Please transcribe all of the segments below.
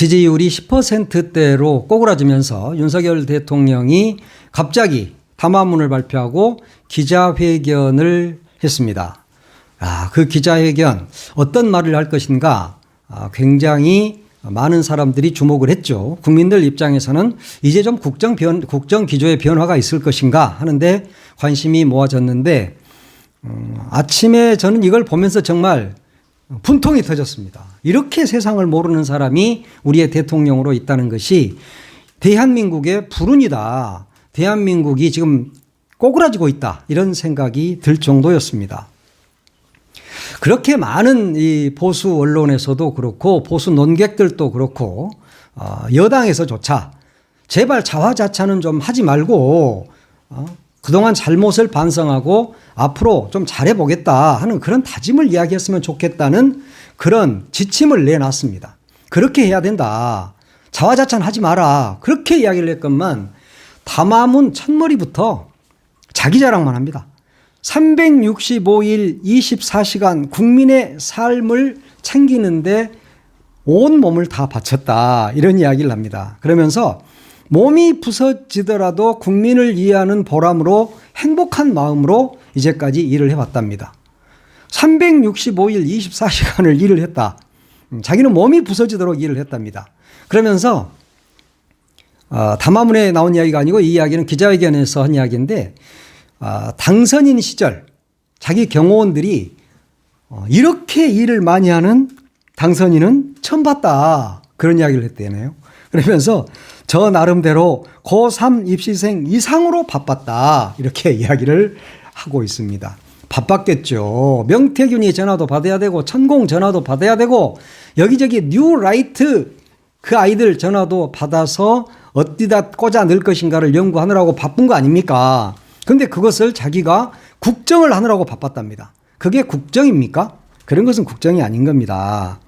지지율이 10%대로 꼬그라지면서 윤석열 대통령이 갑자기 담화문을 발표하고 기자회견을 했습니다. 그 기자회견 어떤 말을 할 것인가 굉장히 많은 사람들이 주목을 했죠. 국민들 입장에서는 이제 좀 국정 기조의 변화가 있을 것인가 하는데 관심이 모아졌는데 아침에 저는 이걸 보면서 정말 분통이 터졌습니다. 이렇게 세상을 모르는 사람이 우리의 대통령으로 있다는 것이 대한민국의 불운이다. 대한민국이 지금 꼬그라지고 있다. 이런 생각이 들 정도였습니다. 그렇게 많은 이 보수 언론에서도 그렇고 보수 논객들도 그렇고 여당에서조차 제발 자화자찬은 좀 하지 말고 그동안 잘못을 반성하고 앞으로 좀 잘해보겠다 하는 그런 다짐을 이야기했으면 좋겠다는 그런 지침을 내놨습니다. 그렇게 해야 된다. 자화자찬 하지 마라. 그렇게 이야기를 했건만 담화문 첫머리부터 자기 자랑만 합니다. 365일 24시간 국민의 삶을 챙기는데 온 몸을 다 바쳤다. 이런 이야기를 합니다. 그러면서 몸이 부서지더라도 국민을 이해하는 보람으로 행복한 마음으로 이제까지 일을 해왔답니다. 365일 24시간을 일을 했다. 자기는 몸이 부서지도록 일을 했답니다. 그러면서 담화문에 나온 이야기가 아니고 이 이야기는 기자회견에서 한 이야기인데 당선인 시절 자기 경호원들이 이렇게 일을 많이 하는 당선인은 처음 봤다. 그런 이야기를 했대네요. 그러면서 저 나름대로 고3 입시생 이상으로 바빴다. 이렇게 이야기를 하고 있습니다. 바빴겠죠. 명태균이 전화도 받아야 되고 천공 전화도 받아야 되고 여기저기 뉴라이트 그 아이들 전화도 받아서 어디다 꽂아 넣을 것인가를 연구하느라고 바쁜 거 아닙니까? 그런데 그것을 자기가 국정을 하느라고 바빴답니다. 그게 국정입니까? 그런 것은 국정이 아닌 겁니다.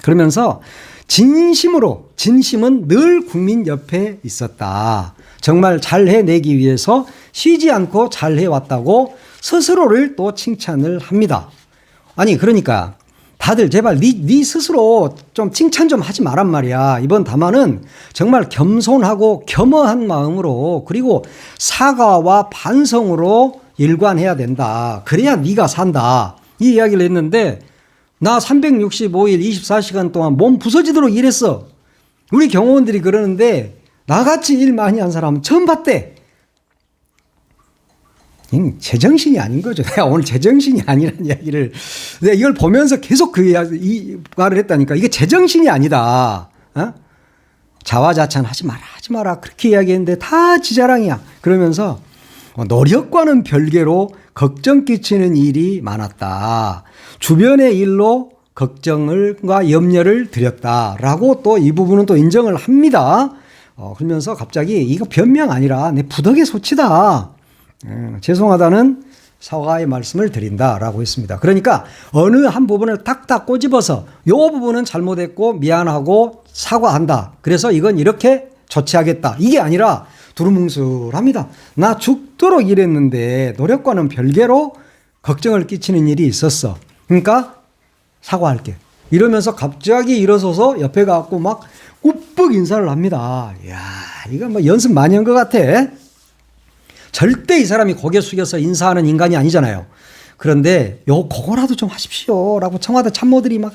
그러면서 진심은 늘 국민 옆에 있었다. 정말 잘해내기 위해서 쉬지 않고 잘해왔다고 스스로를 또 칭찬을 합니다. 아니 그러니까 다들 제발 네 스스로 좀 칭찬 좀 하지 말란 말이야. 이번 담화는 정말 겸손하고 겸허한 마음으로 그리고 사과와 반성으로 일관해야 된다. 그래야 네가 산다. 이 이야기를 했는데 나 365일 24시간 동안 몸 부서지도록 일했어. 우리 경호원들이 그러는데 나같이 일 많이 한 사람은 처음 봤대. 제정신이 아닌 거죠. 내가 오늘 제정신이 아니라는 이야기를 내가 이걸 보면서 계속 이 말을 했다니까. 이게 제정신이 아니다. 자화자찬 하지 마라. 그렇게 이야기했는데 다 지자랑이야. 그러면서 노력과는 별개로 걱정 끼치는 일이 많았다. 주변의 일로 걱정과 염려를 드렸다라고 또 이 부분은 또 인정을 합니다. 그러면서 갑자기 이거 변명 아니라 내 부덕의 소치다. 죄송하다는 사과의 말씀을 드린다라고 했습니다. 그러니까 어느 한 부분을 탁탁 꼬집어서 이 부분은 잘못했고 미안하고 사과한다. 그래서 이건 이렇게 조치하겠다. 이게 아니라 두루뭉술합니다. 나 죽도록 일했는데 노력과는 별개로 걱정을 끼치는 일이 있었어. 그러니까 사과할게. 이러면서 갑자기 일어서서 옆에 가고 막 꾸벅 인사를 합니다. 이야, 이거 뭐 연습 많이 한 것 같아. 절대 이 사람이 고개 숙여서 인사하는 인간이 아니잖아요. 그런데 그거라도 좀 하십시오라고 청와대 참모들이 막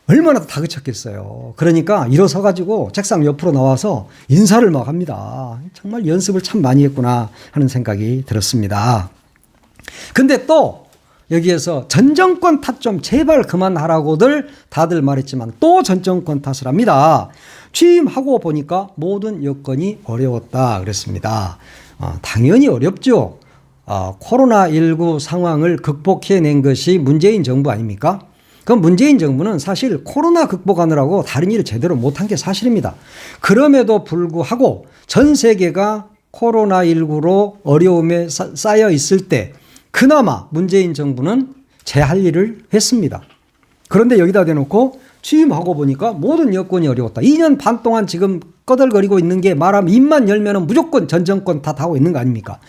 얼마나 다그쳤겠어요. 그러니까 일어서 가지고 책상 옆으로 나와서 인사를 막 합니다. 정말 연습을 참 많이 했구나 하는 생각이 들었습니다. 근데 또 여기에서 전 정권 탓 좀 제발 그만하라고들 다들 말했지만 또 전 정권 탓을 합니다. 취임하고 보니까 모든 여건이 어려웠다 그랬습니다. 당연히 어렵죠. 코로나19 상황을 극복해낸 것이 문재인 정부 아닙니까? 그럼 문재인 정부는 사실 코로나 극복하느라고 다른 일을 제대로 못한 게 사실입니다. 그럼에도 불구하고 전 세계가 코로나19로 어려움에 쌓여 있을 때 그나마 문재인 정부는 제 할 일을 했습니다. 그런데 여기다 대놓고 취임하고 보니까 모든 여건이 어려웠다. 2년 반 동안 지금 꺼들거리고 있는 게 말하면 입만 열면 무조건 전 정권 탓하고 있는 거 아닙니까?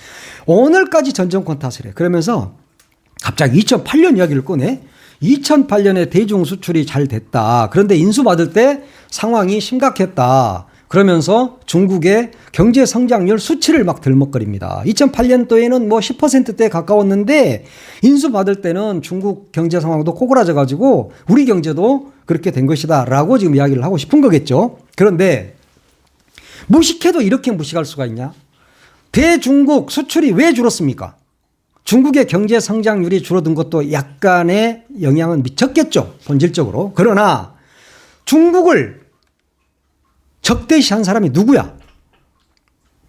오늘까지 전 정권 탓을 해. 그러면서 갑자기 2008년 이야기를 꺼내. 2008년에 대중 수출이 잘 됐다. 그런데 인수받을 때 상황이 심각했다. 그러면서 중국의 경제 성장률 수치를 막 들먹거립니다. 2008년도에는 뭐 10%대에 가까웠는데 인수받을 때는 중국 경제 상황도 꼬그라져 가지고 우리 경제도 그렇게 된 것이다라고 지금 이야기를 하고 싶은 거겠죠. 그런데 무식해도 이렇게 무식할 수가 있냐? 대중국 수출이 왜 줄었습니까? 중국의 경제 성장률이 줄어든 것도 약간의 영향은 미쳤겠죠. 본질적으로. 그러나 중국을 적대시한 사람이 누구야?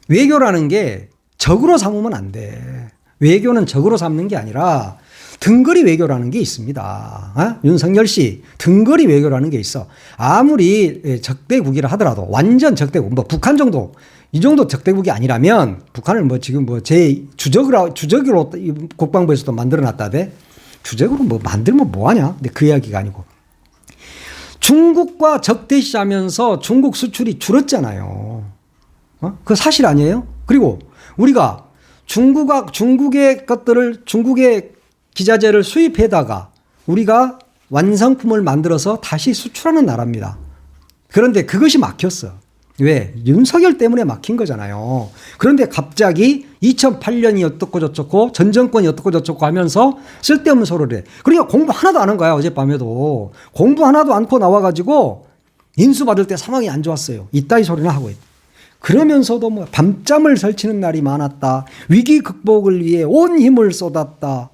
외교라는 게 적으로 삼으면 안 돼. 외교는 적으로 삼는 게 아니라 등거리 외교라는 게 있습니다. 어? 윤석열 씨, 등거리 외교라는 게 있어. 아무리 적대국이라 하더라도 완전 적대국, 뭐 북한 정도, 이 정도 적대국이 아니라면 북한을 뭐 지금 뭐 제 주적으로 국방부에서도 만들어 놨다대. 주적으로 뭐 만들면 뭐하냐? 근데 그 이야기가 아니고. 중국과 적대시하면서 중국 수출이 줄었잖아요. 어? 그 사실 아니에요? 그리고 우리가 중국의 것들을, 중국의 기자재를 수입해다가 우리가 완성품을 만들어서 다시 수출하는 나라입니다. 그런데 그것이 막혔어. 왜? 윤석열 때문에 막힌 거잖아요. 그런데 갑자기 2008년이 어떻고 저쩌고 전 정권이 어떻고 저쩌고 하면서 쓸데없는 소리를 해. 그러니까 공부 하나도 안 한 거야. 어젯밤에도. 공부 하나도 않고 나와가지고 인수받을 때 상황이 안 좋았어요. 이따위 소리나 하고 있다. 그러면서도 뭐 밤잠을 설치는 날이 많았다. 위기 극복을 위해 온 힘을 쏟았다.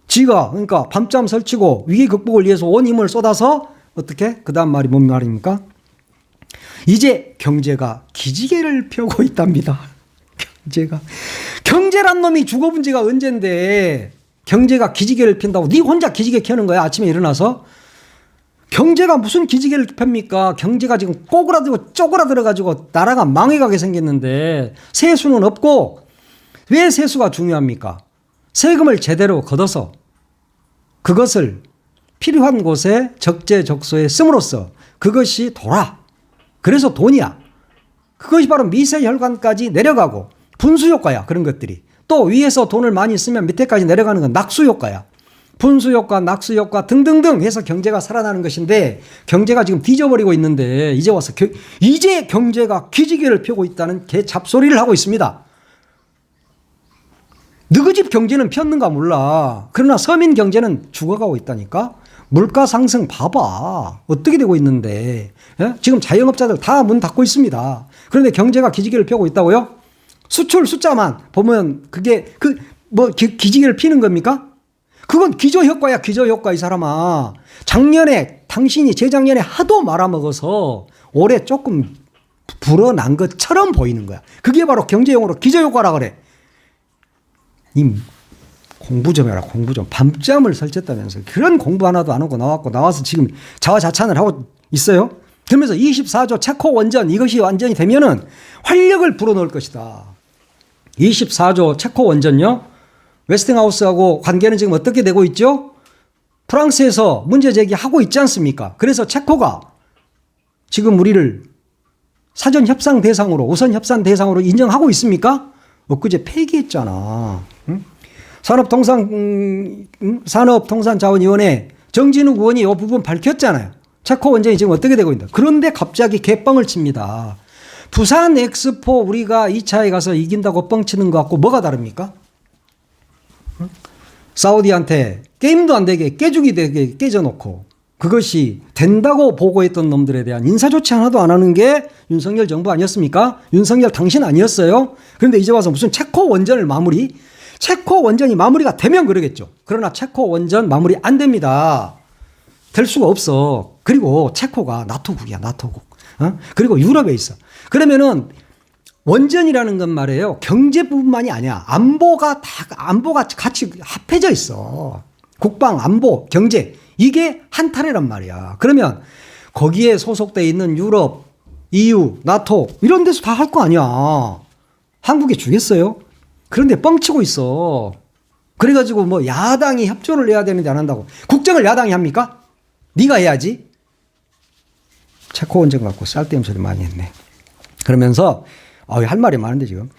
지가 그러니까 밤잠 설치고 위기 극복을 위해서 온 힘을 쏟아서 어떻게? 그 다음 말이 뭔 말입니까? 이제 경제가 기지개를 펴고 있답니다. 경제란 놈이 죽어본 지가 언젠데 경제가 기지개를 핀다고 네 혼자 기지개 켜는 거야. 아침에 일어나서. 경제가 무슨 기지개를 펴니까 경제가 지금 꼬그라들고 쪼그라들어가지고 나라가 망해가게 생겼는데 세수는 없고. 왜 세수가 중요합니까? 세금을 제대로 걷어서 그것을 필요한 곳에 적재적소에 씀으로써 그것이 돌아. 그래서 돈이야. 그것이 바로 미세혈관까지 내려가고 분수효과야. 그런 것들이. 또 위에서 돈을 많이 쓰면 밑에까지 내려가는 건 낙수효과야. 분수효과, 낙수효과 등등등 해서 경제가 살아나는 것인데 경제가 지금 뒤져버리고 있는데 이제 와서 이제 경제가 기지개를 펴고 있다는 개 잡소리를 하고 있습니다. 너희 집 경제는 폈는가 몰라. 그러나 서민 경제는 죽어가고 있다니까. 물가 상승 봐봐. 어떻게 되고 있는데. 예? 지금 자영업자들 다 문 닫고 있습니다. 그런데 경제가 기지개를 펴고 있다고요? 수출 숫자만 보면 그게 기지개를 피는 겁니까? 그건 기저효과야. 기저효과. 이 사람아. 작년에 당신이 재작년에 하도 말아먹어서 올해 조금 불어난 것처럼 보이는 거야. 그게 바로 경제용어로 기저효과라 그래. 공부 좀 해라. 공부 좀. 밤잠을 설쳤다면서. 그런 공부 하나도 안 하고 나와서 지금 자화자찬을 하고 있어요. 그러면서 24조 체코 원전 이것이 완전히 되면은 활력을 불어넣을 것이다. 24조 체코 원전요. 웨스팅하우스하고 관계는 지금 어떻게 되고 있죠? 프랑스에서 문제 제기하고 있지 않습니까? 그래서 체코가 지금 우리를 사전 협상 대상으로, 우선 협상 대상으로 인정하고 있습니까? 엊그제 폐기했잖아. 응? 산업통상자원위원회 정진욱 의원이 이 부분 밝혔잖아요. 체코 원전이 지금 어떻게 되고 있다. 그런데 갑자기 개뻥을 칩니다. 부산 엑스포 우리가 2차에 가서 이긴다고 뻥치는 것 같고 뭐가 다릅니까? 응? 사우디한테 게임도 안 되게 깨죽이 되게 깨져놓고 그것이 된다고 보고했던 놈들에 대한 인사조치 하나도 안 하는 게 윤석열 정부 아니었습니까? 윤석열 당신 아니었어요? 그런데 이제 와서 무슨 체코 원전을 체코 원전이 마무리가 되면 그러겠죠. 그러나 체코 원전 마무리 안 됩니다. 될 수가 없어. 그리고 체코가 나토국이야. 나토국. 그리고 유럽에 있어. 그러면은 원전이라는 건 말이에요. 경제뿐만이 아니야. 안보가 같이 합해져 있어. 국방, 안보, 경제. 이게 한 타래란 말이야. 그러면 거기에 소속돼 있는 유럽, EU, 나토 이런 데서 다 할 거 아니야. 한국에 주겠어요? 그런데 뻥치고 있어. 그래가지고 뭐 야당이 협조를 해야 되는데 안 한다고. 국정을 야당이 합니까? 네가 해야지. 체코 원전 갖고 쌀데없는 소리 많이 했네. 그러면서 할 말이 많은데 지금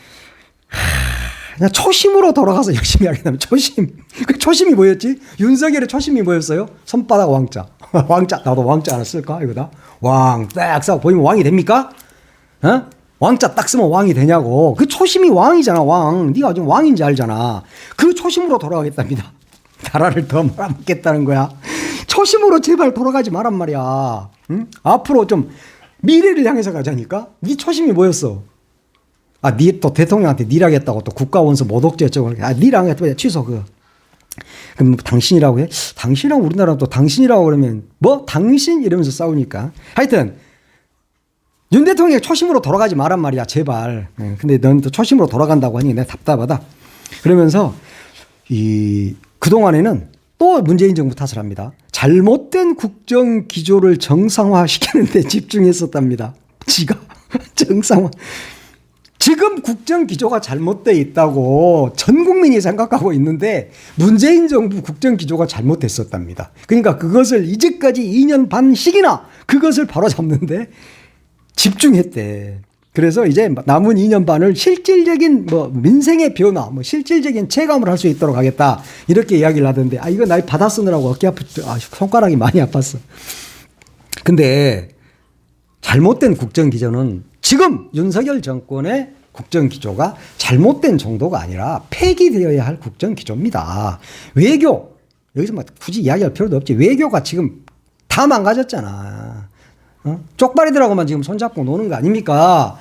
그냥 초심으로 돌아가서 열심히 하겠다면 초심. 그 초심이 뭐였지? 윤석열의 초심이 뭐였어요? 손바닥 왕자. 왕자. 나도 왕자 하나 쓸까? 이거다. 왕. 딱 써. 보이면 왕이 됩니까? 어? 왕자 딱 쓰면 왕이 되냐고. 그 초심이 왕이잖아, 왕. 네가 지금 왕인지 알잖아. 그 초심으로 돌아가겠답니다. 나라를 더 말아먹겠다는 거야. 초심으로 제발 돌아가지 말란 말이야. 응? 앞으로 좀 미래를 향해서 가자니까. 네 초심이 뭐였어? 아, 니 또 대통령한테 니라겠다고 또 국가원수 모독죄 어쩌고. 아, 니랑 했다. 취소, 그럼 당신이라고 해? 당신이랑 우리나라 또 당신이라고 그러면 뭐? 당신? 이러면서 싸우니까. 하여튼, 윤 대통령의 초심으로 돌아가지 말란 말이야, 제발. 근데 넌 또 초심으로 돌아간다고 하니 내가 답답하다. 그러면서, 그동안에는 또 문재인 정부 탓을 합니다. 잘못된 국정 기조를 정상화시키는 데 집중했었답니다. 지가 정상화. 지금 국정 기조가 잘못되어 있다고 전 국민이 생각하고 있는데 문재인 정부 국정 기조가 잘못됐었답니다. 그러니까 그것을 이제까지 2년 반씩이나 그것을 바로잡는데 집중했대. 그래서 이제 남은 2년 반을 실질적인 뭐 민생의 변화, 뭐 실질적인 체감을 할 수 있도록 하겠다. 이렇게 이야기를 하던데, 아, 이거 나 받아 쓰느라고 어깨 손가락이 많이 아팠어. 근데 잘못된 국정 기조는 지금 윤석열 정권의 국정 기조가 잘못된 정도가 아니라 폐기되어야 할 국정 기조입니다. 외교, 여기서 뭐 굳이 이야기할 필요도 없지. 외교가 지금 다 망가졌잖아. 쪽발이들하고만 지금 손잡고 노는 거 아닙니까?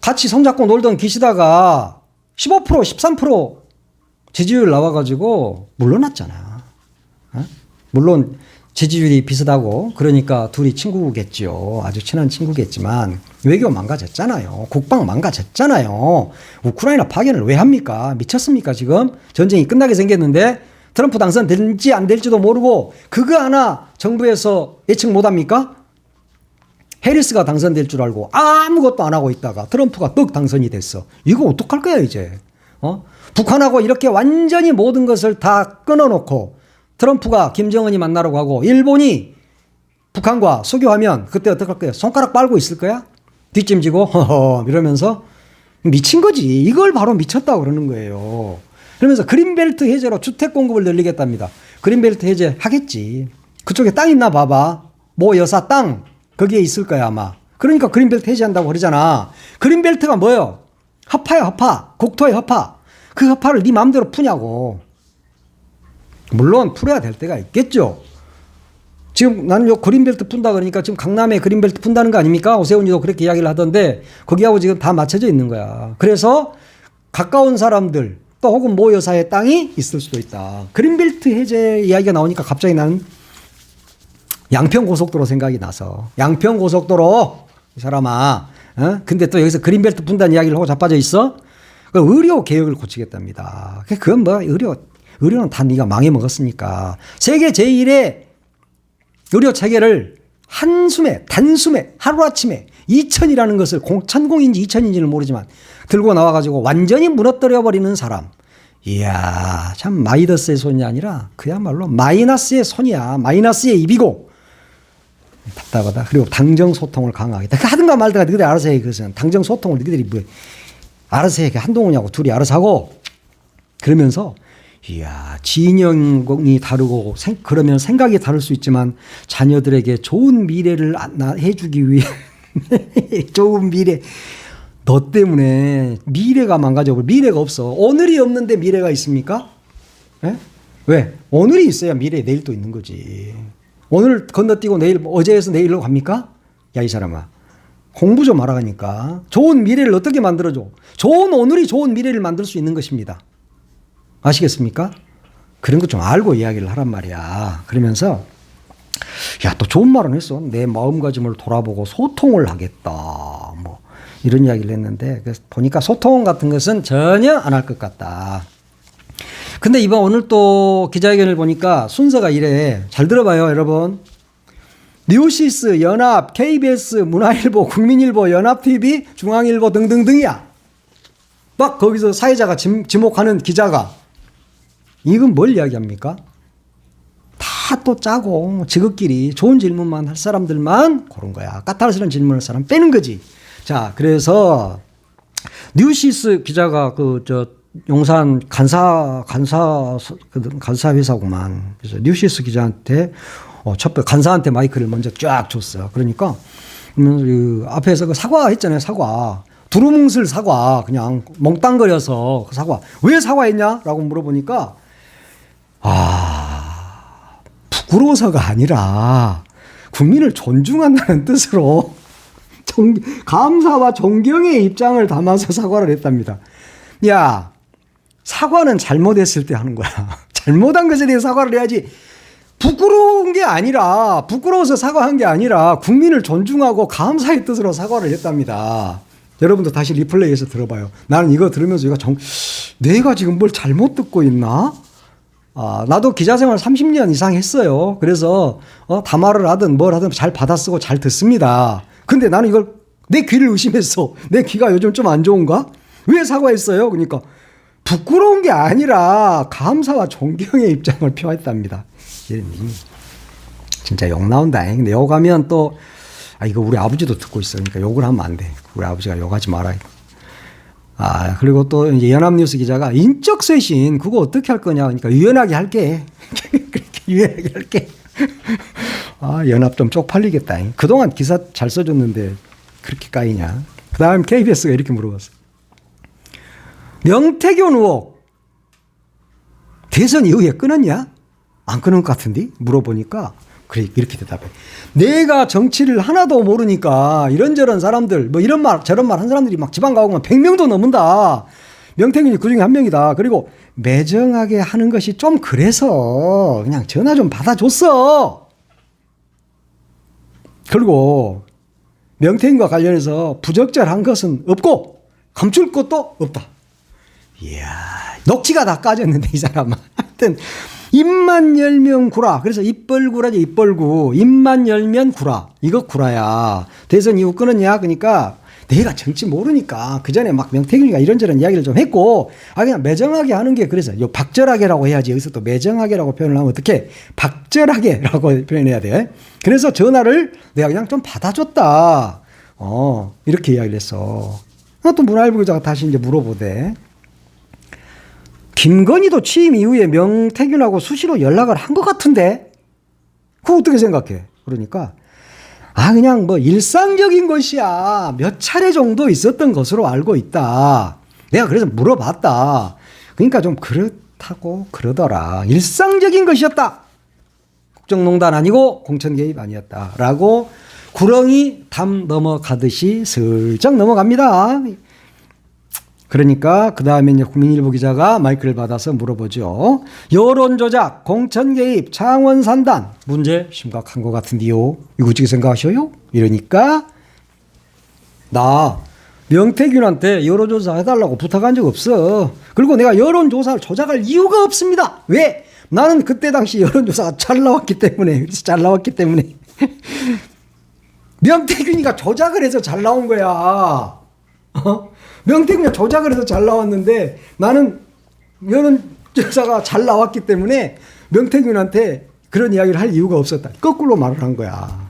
같이 손잡고 놀던 기시다가 15%, 13% 지지율 나와가지고 물러났잖아. 물론 지지율이 비슷하고 그러니까 둘이 친구겠지요. 아주 친한 친구겠지만 외교 망가졌잖아요. 국방 망가졌잖아요. 우크라이나 파견을 왜 합니까? 미쳤습니까 지금? 전쟁이 끝나게 생겼는데 트럼프 당선될지 안 될지도 모르고 그거 하나 정부에서 예측 못합니까? 해리스가 당선될 줄 알고 아무것도 안 하고 있다가 트럼프가 떡 당선이 됐어. 이거 어떡할 거야 이제? 북한하고 이렇게 완전히 모든 것을 다 끊어놓고 트럼프가 김정은이 만나러 가고 일본이 북한과 수교하면 그때 어떡할 거야? 손가락 빨고 있을 거야? 뒷짐지고 허허 이러면서 미친 거지. 이걸 바로 미쳤다고 그러는 거예요. 그러면서 그린벨트 해제로 주택 공급을 늘리겠답니다. 그린벨트 해제 하겠지. 그쪽에 땅 있나 봐봐. 모 여사 땅 거기에 있을 거야 아마. 그러니까 그린벨트 해제한다고 그러잖아. 그린벨트가 뭐예요? 허파야 허파. 국토의 허파. 그 허파를 네 마음대로 푸냐고. 물론 풀어야 될 때가 있겠죠. 지금 나는 요 그린벨트 푼다 그러니까 지금 강남에 그린벨트 푼다는 거 아닙니까? 오세훈이도 그렇게 이야기를 하던데 거기하고 지금 다 맞춰져 있는 거야. 그래서 가까운 사람들 또 혹은 모 여사의 땅이 있을 수도 있다. 그린벨트 해제 이야기가 나오니까 갑자기 나는 양평고속도로 생각이 나서 양평고속도로 이 사람아 근데 또 여기서 그린벨트 푼다는 이야기를 하고 자빠져 있어? 의료 개혁을 고치겠답니다. 그건 뭐 의료는 다 네가 망해 먹었으니까. 세계 제1의 의료 체계를 한숨에, 단숨에, 하루아침에 2000이라는 것을 천공인지 2000인지는 모르지만 들고 나와가지고 완전히 무너뜨려버리는 사람. 이야, 참 마이더스의 손이 아니라 그야말로 마이너스의 손이야. 마이너스의 입이고. 답답하다. 그리고 당정 소통을 강화하겠다. 하든가 말든가 너희들이 알아서 해. 그것은 당정 소통을 너희들이 뭐 알아서 해. 한동훈하고 둘이 알아서 하고. 그러면서 이야, 진영이 다르고 그러면 생각이 다를 수 있지만 자녀들에게 좋은 미래를 해주기 위해 좋은 미래. 너 때문에 미래가 망가져버려. 미래가 없어. 오늘이 없는데 미래가 있습니까? 에? 왜? 오늘이 있어야 미래 내일도 있는 거지. 오늘 건너뛰고 내일 어제에서 내일로 갑니까? 야, 이 사람아. 공부 좀 하라니까. 좋은 미래를 어떻게 만들어줘? 좋은 오늘이 좋은 미래를 만들 수 있는 것입니다. 아시겠습니까? 그런 거 좀 알고 이야기를 하란 말이야. 그러면서 야, 또 좋은 말은 했어. 내 마음가짐을 돌아보고 소통을 하겠다. 뭐 이런 이야기를 했는데 보니까 소통 같은 것은 전혀 안 할 것 같다. 근데 이번 오늘 또 기자회견을 보니까 순서가 이래. 잘 들어봐요, 여러분. 뉴시스, 연합, KBS, 문화일보, 국민일보, 연합TV, 중앙일보 등등등이야. 막 거기서 사회자가 지목하는 기자가 이건 뭘 이야기합니까? 다 또 짜고 지극끼리 좋은 질문만 할 사람들만 고른 거야. 까탈스러운 질문할 사람 빼는 거지. 자, 그래서 뉴시스 기자가 용산 간사 회사구만. 그래서 뉴시스 기자한테 간사한테 마이크를 먼저 쫙 줬어요. 그러니까 그 앞에서 그 사과 했잖아요. 사과. 두루뭉술 사과. 그냥 몽땅거려서 그 사과. 왜 사과했냐라고 물어보니까 부끄러워서가 아니라 국민을 존중한다는 뜻으로 감사와 존경의 입장을 담아서 사과를 했답니다. 야, 사과는 잘못했을 때 하는 거야. 잘못한 것에 대해 사과를 해야지. 부끄러운 게 아니라, 부끄러워서 사과한 게 아니라 국민을 존중하고 감사의 뜻으로 사과를 했답니다. 여러분도 다시 리플레이해서 들어봐요. 나는 이거 들으면서 내가 지금 뭘 잘못 듣고 있나? 나도 기자 생활 30년 이상 했어요. 그래서 담화를 하든 뭘 하든 잘 받아쓰고 잘 듣습니다. 근데 나는 이걸 내 귀를 의심했어. 내 귀가 요즘 좀 안 좋은가? 왜 사과했어요? 그러니까 부끄러운 게 아니라 감사와 존경의 입장을 표했답니다. 진짜 욕 나온다. 근데 욕하면 또 이거 우리 아버지도 듣고 있어. 그러니까 욕을 하면 안 돼. 우리 아버지가 욕하지 말아야 돼. 그리고 또 이제 연합뉴스 기자가 인적 쇄신 그거 어떻게 할 거냐. 그러니까 유연하게 할게. 그렇게 유연하게 할게. 연합 좀 쪽팔리겠다. 그동안 기사 잘 써줬는데 그렇게 까이냐. 그 다음 KBS가 이렇게 물어봤어요. 명태균 의혹 대선 이후에 끊었냐? 안 끊은 것 같은데? 물어보니까 그래 이렇게 대답해. 내가 정치를 하나도 모르니까 이런저런 사람들 뭐 이런 말 저런 말 한 사람들이 막 지방 가고 100명도 넘는다. 명태균이 그중에 한 명이다. 그리고 매정하게 하는 것이 좀 그래서 그냥 전화 좀 받아줬어. 그리고 명태균과 관련해서 부적절한 것은 없고 감출 것도 없다. 이야, 녹취가 다 까졌는데 이 사람은. 하여튼 입만 열면 구라. 그래서 입벌구라지 입벌구. 입만 열면 구라. 이거 구라야. 대선 이후 끊었냐? 그러니까 내가 정치 모르니까 그 전에 막 명태균이가 이런저런 이야기를 좀 했고 그냥 매정하게 하는 게 그래서 요 박절하게라고 해야지. 여기서 또 매정하게라고 표현을 하면 어떻게 박절하게라고 표현해야 돼. 그래서 전화를 내가 그냥 좀 받아줬다. 이렇게 이야기를 했어. 또 문화일보 기자가 다시 이제 물어보대. 김건희도 취임 이후에 명태균하고 수시로 연락을 한 것 같은데 그거 어떻게 생각해? 그러니까 그냥 뭐 일상적인 것이야. 몇 차례 정도 있었던 것으로 알고 있다. 내가 그래서 물어봤다. 그러니까 좀 그렇다고 그러더라. 일상적인 것이었다. 국정농단 아니고 공천 개입 아니었다. 라고 구렁이 담 넘어가듯이 슬쩍 넘어갑니다. 그러니까 그 다음에 이제 국민일보 기자가 마이크를 받아서 물어보죠. 여론조작, 공천 개입, 창원 산단 문제 심각한 것 같은데요. 이거 어떻게 생각하셔요? 이러니까 나 명태균한테 여론조사 해달라고 부탁한 적 없어. 그리고 내가 여론조사를 조작할 이유가 없습니다. 왜? 나는 그때 당시 여론조사가 잘 나왔기 때문에. 그래서 잘 나왔기 때문에. 명태균이가 조작을 해서 잘 나온 거야. 명태균이 조작을 해서 잘 나왔는데 나는 여론조사가 잘 나왔기 때문에 명태균한테 그런 이야기를 할 이유가 없었다. 거꾸로 말을 한 거야.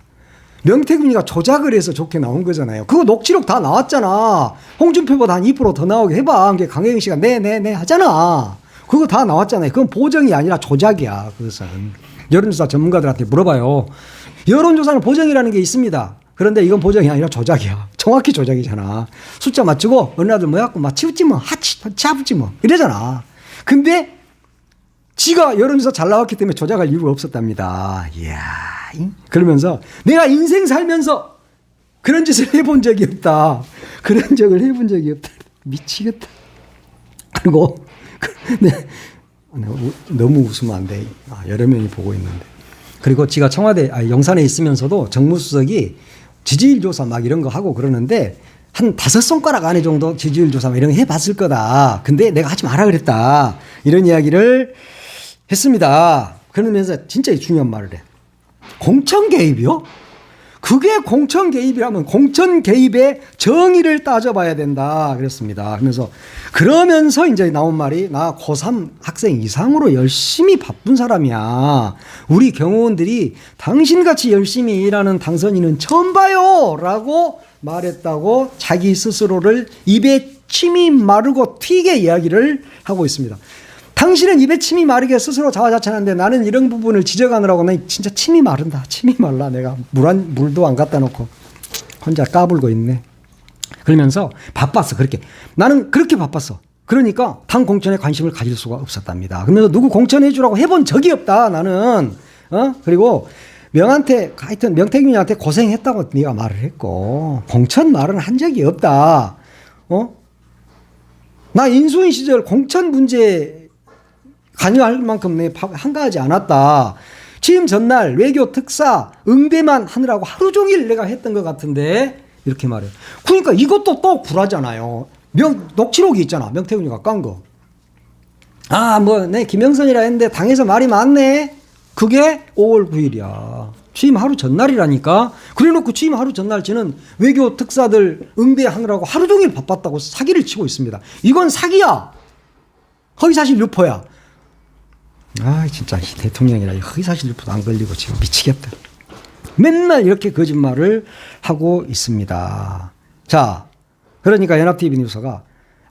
명태균이가 조작을 해서 좋게 나온 거잖아요. 그거 녹취록 다 나왔잖아. 홍준표보다 한 2% 더 나오게 해봐. 그게 강혜경 씨가 네 하잖아. 그거 다 나왔잖아요. 그건 보정이 아니라 조작이야. 그것은. 여론조사 전문가들한테 물어봐요. 여론조사는 보정이라는 게 있습니다. 그런데 이건 보정이 아니라 조작이야. 정확히 조작이잖아. 숫자 맞추고 어느 아들 뭐였고 막 치우지 뭐 차붙지 뭐 이러잖아. 근데 지가 여론조사 잘 나왔기 때문에 조작할 이유가 없었답니다. 이야. 그러면서 내가 인생 살면서 그런 짓을 해본 적이 없다. 그런 적을 해본 적이 없다. 미치겠다. 그리고 너무 웃으면 안 돼. 여러 명이 보고 있는데. 그리고 지가 청와대 영산에 있으면서도 정무수석이 지지율 조사 막 이런 거 하고 그러는데 한 5손가락 안에 정도 지지율 조사 이런 거 해봤을 거다. 근데 내가 하지 마라 그랬다. 이런 이야기를 했습니다. 그러면서 진짜 중요한 말을 해. 공천 개입이요? 그게 공천 개입이라면 공천 개입의 정의를 따져봐야 된다. 그랬습니다. 그러면서 이제 나온 말이 나 고3 학생 이상으로 열심히 바쁜 사람이야. 우리 경호원들이 당신같이 열심히 일하는 당선인은 처음 봐요. 라고 말했다고 자기 스스로를 입에 침이 마르고 튀게 이야기를 하고 있습니다. 당신은 입에 침이 마르게 스스로 자화자찬하는데 나는 이런 부분을 지적하느라고 나 진짜 침이 마른다. 침이 말라. 내가 물도 안 갖다 놓고 혼자 까불고 있네. 그러면서 바빴어. 그렇게. 나는 그렇게 바빴어. 그러니까 당 공천에 관심을 가질 수가 없었답니다. 그러면서 누구 공천해 주라고 해본 적이 없다. 나는. 그리고 하여튼 명태균이한테 고생했다고 네가 말을 했고 공천 말은 한 적이 없다. 나 인수인 시절 공천 문제 관여할 만큼 내 한가하지 않았다. 취임 전날 외교 특사 응대만 하느라고 하루 종일 내가 했던 것 같은데 이렇게 말해요. 그러니까 이것도 또 구라잖아요. 녹취록이 있잖아. 명태균이가 깐 거. 내 김영선이라 했는데 당에서 말이 많네. 그게 5월 9일이야. 취임 하루 전날이라니까. 그래놓고 취임 하루 전날 쟤는 외교 특사들 응대하느라고 하루 종일 바빴다고 사기를 치고 있습니다. 이건 사기야. 허위사실 유포야. 진짜 대통령이라 허위사실 유포도 안 걸리고 지금 미치겠다. 맨날 이렇게 거짓말을 하고 있습니다. 자, 그러니까 연합TV 뉴스가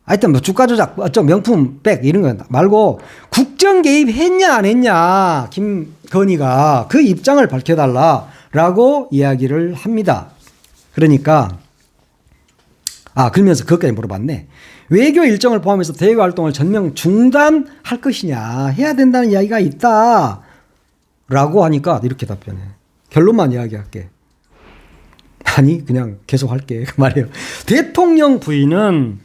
하여튼 뭐 주가 조작, 명품 백 이런 거 말고 국정 개입했냐 안 했냐 김건희가 그 입장을 밝혀달라라고 이야기를 합니다. 그러니까 그러면서 그것까지 물어봤네. 외교 일정을 포함해서 대외 활동을 전면 중단할 것이냐 해야 된다는 이야기가 있다 라고 하니까 이렇게 답변해. 결론만 이야기할게. 아니 그냥 계속 할게 그 말이에요. 대통령 부인은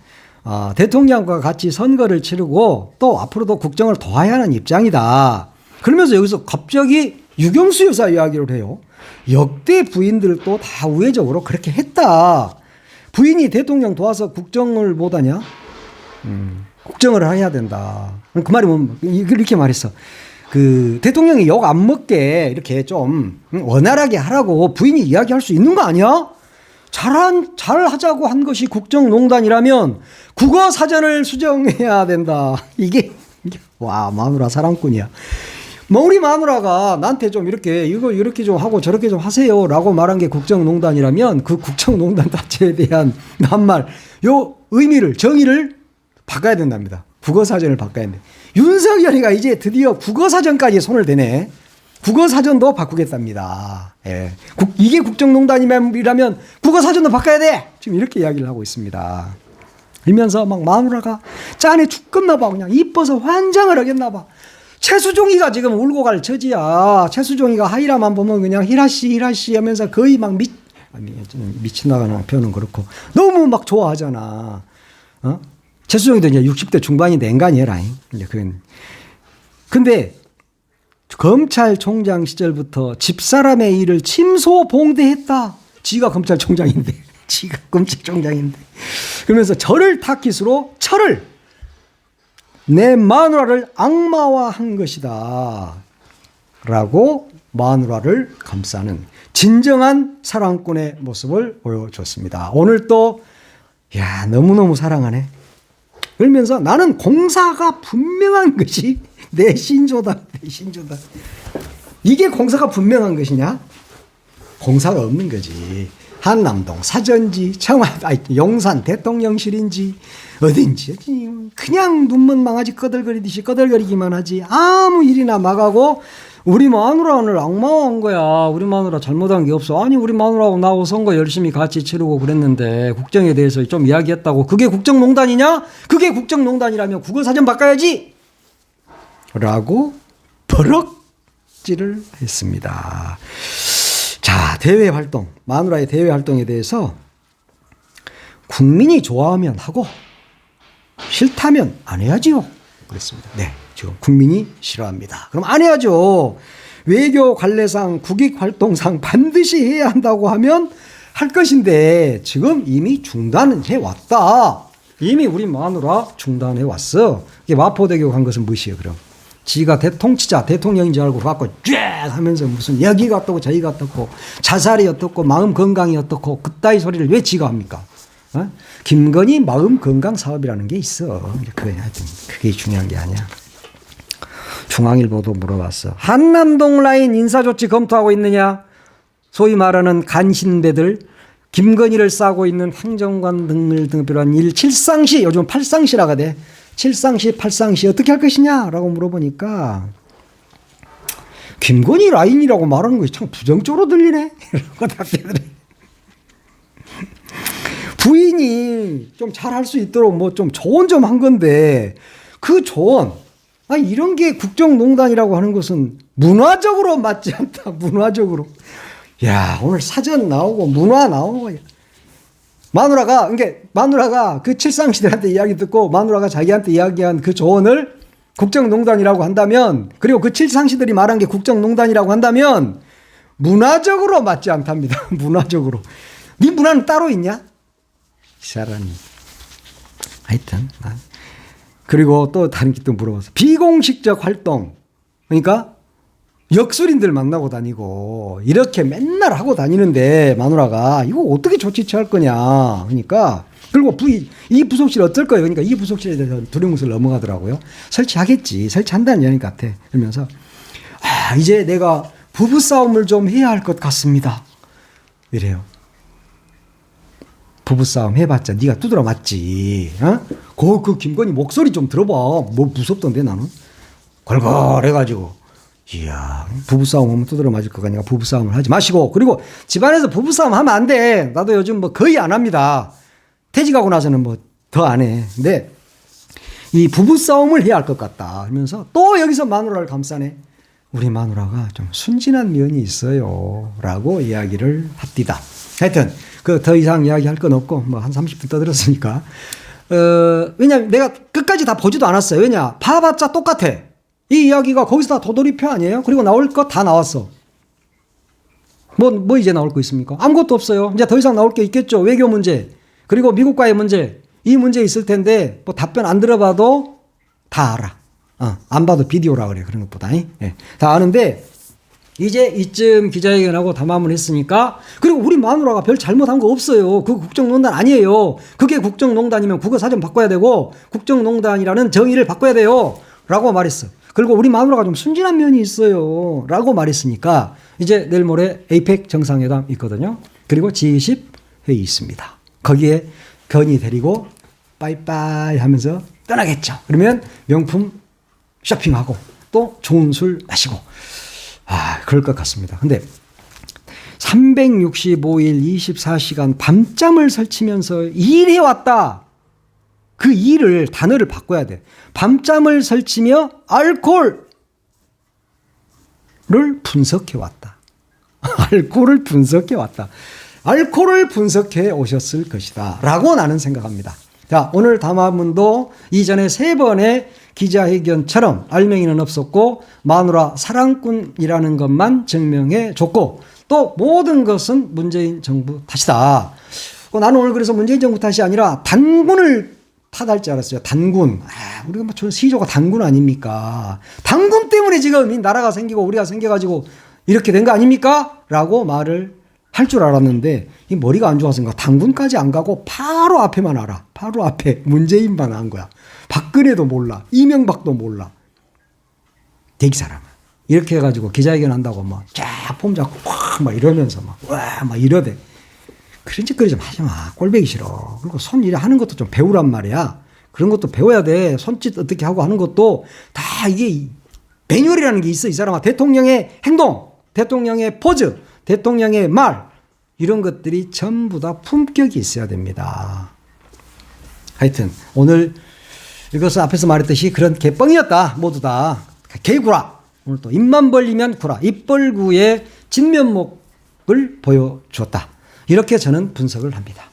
대통령과 같이 선거를 치르고 또 앞으로도 국정을 도와야 하는 입장이다. 그러면서 여기서 갑자기 유경수 여사 이야기를 해요. 역대 부인들도 다 우회적으로 그렇게 했다. 부인이 대통령 도와서 국정을 못하냐? 국정을 해야 된다. 그 말이 뭐 이렇게 말했어. 그 대통령이 욕 안 먹게 이렇게 좀 원활하게 하라고 부인이 이야기할 수 있는 거 아니야? 잘 하자고 한 것이 국정농단이라면 국어 사전을 수정해야 된다. 이게 마누라 사랑꾼이야. 뭐 우리 마누라가 나한테 좀 이렇게 좀 하고 저렇게 좀 하세요라고 말한 게 국정농단이라면 그 국정농단 자체에 대한 낱말 요 의미를 정의를 바꿔야 된답니다. 국어 사전을 바꿔야 돼. 윤석열이가 이제 드디어 국어 사전까지 손을 대네. 국어 사전도 바꾸겠답니다. 예. 이게 국정농단이라면 국어 사전도 바꿔야 돼. 지금 이렇게 이야기를 하고 있습니다. 이러면서 막 마누라가 짠해 죽겠나 봐. 그냥 이뻐서 환장을 하겠나 봐. 최수종이가 지금 울고 갈 처지야. 최수종이가 하이라만 보면 그냥 히라씨 하면서 거의 막 미친나가는 표현은 그렇고 너무 막 좋아하잖아. 최수종이도 이제 60대 중반이 냉간이에라. 근데 검찰총장 시절부터 집사람의 일을 침소봉대했다. 지가 검찰총장인데. 그러면서 저를 타깃으로 내 마누라를 악마화한 것이다. 라고 마누라를 감싸는 진정한 사랑꾼의 모습을 보여줬습니다. 오늘 또 너무너무 사랑하네. 그러면서 나는 공사가 분명한 것이 내 신조다. 이게 공사가 분명한 것이냐? 공사가 없는 거지. 한남동 사전지, 용산 대통령실인지 어딘지 그냥 눈먼 망아지 꺼들거리듯이 꺼들거리기만 하지 아무 일이나 막하고 우리 마누라를 악마화한 거야. 우리 마누라 잘못한 게 없어. 아니 우리 마누라하고 나하고 선거 열심히 같이 치르고 그랬는데 국정에 대해서 좀 이야기했다고 그게 국정농단이냐? 그게 국정농단이라면 국어사전 바꿔야지 라고 버럭질을 했습니다. 자, 대외 활동, 마누라의 대외 활동에 대해서 국민이 좋아하면 하고 싫다면 안 해야지요. 그랬습니다. 네, 지금 국민이 싫어합니다. 그럼 안 해야죠. 외교 관례상 국익 활동상 반드시 해야 한다고 하면 할 것인데 지금 이미 중단해 왔다. 이미 우리 마누라 중단해 왔어. 이게 마포대교 간 것은 무엇이에요, 그럼? 지가 대통치자 대통령인 줄 알고 갖고 쫙 하면서 무슨 여기가 어떻고 저기가 어떻고 자살이 어떻고 마음 건강이 어떻고 그따위 소리를 왜 지가 합니까? 김건희 마음 건강 사업이라는 게 있어. 그게 중요한 게 아니야. 중앙일보도 물어봤어. 한남동 라인 인사조치 검토하고 있느냐? 소위 말하는 간신배들 김건희를 싸고 있는 행정관 등을 비롯한 칠상시, 요즘 팔상시라고 돼. 칠상시, 팔상시 어떻게 할 것이냐라고 물어보니까 김건희 라인이라고 말하는 것이 참 부정적으로 들리네. 이러고 답변을 해. 부인이 좀 잘할 수 있도록 뭐 좀 조언 좀 한 건데 그 조언, 이런 게 국정농단이라고 하는 것은 문화적으로 맞지 않다. 문화적으로. 야, 오늘 사전 나오고 문화 나오고. 마누라가 그 칠상시들한테 이야기 듣고 마누라가 자기한테 이야기한 그 조언을 국정농단이라고 한다면, 그리고 그 칠상시들이 말한 게 국정농단이라고 한다면 문화적으로 맞지 않답니다. 문화적으로. 네 문화는 따로 있냐? 이 사람이. 하여튼. 그리고 또 다른 게 또 물어봤어. 비공식적 활동. 그러니까 역술인들 만나고 다니고 이렇게 맨날 하고 다니는데 마누라가 이거 어떻게 조치 취할 거냐. 그러니까 그리고 이 부속실 어쩔 거예요. 그러니까 이 부속실에 대해서 두리뭉술 넘어가더라고요. 설치하겠지. 설치한다는 얘기 같아. 그러면서 이제 내가 부부싸움을 좀 해야 할 것 같습니다. 이래요. 부부싸움 해봤자 네가 두드려 맞지. 그 김건희 목소리 좀 들어봐. 뭐 무섭던데 나는. 걸걸해가지고. 이야, 부부싸움 하면 두드려 맞을 것 같으니까 부부싸움을 하지 마시고. 그리고 집안에서 부부싸움 하면 안 돼. 나도 요즘 뭐 거의 안 합니다. 퇴직하고 나서는 뭐 더 안 해. 근데 이 부부싸움을 해야 할 것 같다 하면서 또 여기서 마누라를 감싸네. 우리 마누라가 좀 순진한 면이 있어요. 라고 이야기를 합디다. 하여튼 더 이상 이야기할 건 없고 뭐 한 30분 떠들었으니까. 왜냐면 내가 끝까지 다 보지도 않았어요. 왜냐? 봐봤자 똑같아. 이 이야기가 거기서 다 도돌이표 아니에요? 그리고 나올 거 다 나왔어. 뭐 이제 나올 거 있습니까? 아무것도 없어요. 이제 더 이상 나올 게 있겠죠. 외교 문제. 그리고 미국과의 문제. 이 문제 있을 텐데 뭐 답변 안 들어봐도 다 알아. 안 봐도 비디오라 그래. 그런 것보다. 예. 다 아는데 이제 이쯤 기자회견하고 담화문 했으니까, 그리고 우리 마누라가 별 잘못한 거 없어요. 그거 국정농단 아니에요. 그게 국정농단이면 국어사전 바꿔야 되고 국정농단이라는 정의를 바꿔야 돼요. 라고 말했어. 그리고 우리 마누라가 좀 순진한 면이 있어요. 라고 말했으니까 이제 내일 모레 에이펙 정상회담 있거든요. 그리고 G20 회의 있습니다. 거기에 건이 데리고 빠이빠이 하면서 떠나겠죠. 그러면 명품 쇼핑하고 또 좋은 술 마시고. 그럴 것 같습니다. 근데 365일 24시간 밤잠을 설치면서 일해왔다. 그 일을 단어를 바꿔야 돼. 밤잠을 설치며 알코올을 분석해왔다. 알코올을 분석해왔다. 알코올을 분석해 오셨을 것이다. 라고 나는 생각합니다. 자, 오늘 담화문도 이전에 3번의 기자회견처럼 알맹이는 없었고 마누라 사랑꾼이라는 것만 증명해 줬고 또 모든 것은 문재인 정부 탓이다. 나는 오늘 그래서 문재인 정부 탓이 아니라 단군을 탓할 줄 알았어요. 단군. 우리가 뭐 시조가 단군 아닙니까? 단군 때문에 지금 이 나라가 생기고 우리가 생겨가지고 이렇게 된 거 아닙니까? 라고 말을 할 줄 알았는데 이 머리가 안 좋아서인가 단군까지 안 가고 바로 앞에만 알아. 바로 앞에 문재인만 안 거야. 박근혜도 몰라. 이명박도 몰라. 대기 사람은. 이렇게 해가지고 기자회견 한다고 막 쫙 폼 잡고 막 이러면서 막 이러대. 그런 짓거리 좀 하지 마. 꼴보기 싫어. 그리고 손 일에 하는 것도 좀 배우란 말이야. 그런 것도 배워야 돼. 손짓 어떻게 하고 하는 것도 다 이게 매뉴얼이라는 게 있어. 이 사람아. 대통령의 행동, 대통령의 포즈, 대통령의 말, 이런 것들이 전부 다 품격이 있어야 됩니다. 하여튼 오늘 이것은 앞에서 말했듯이 그런 개뻥이었다. 모두 다 개구라. 오늘 또 입만 벌리면 구라. 입벌구의 진면목을 보여주었다. 이렇게 저는 분석을 합니다.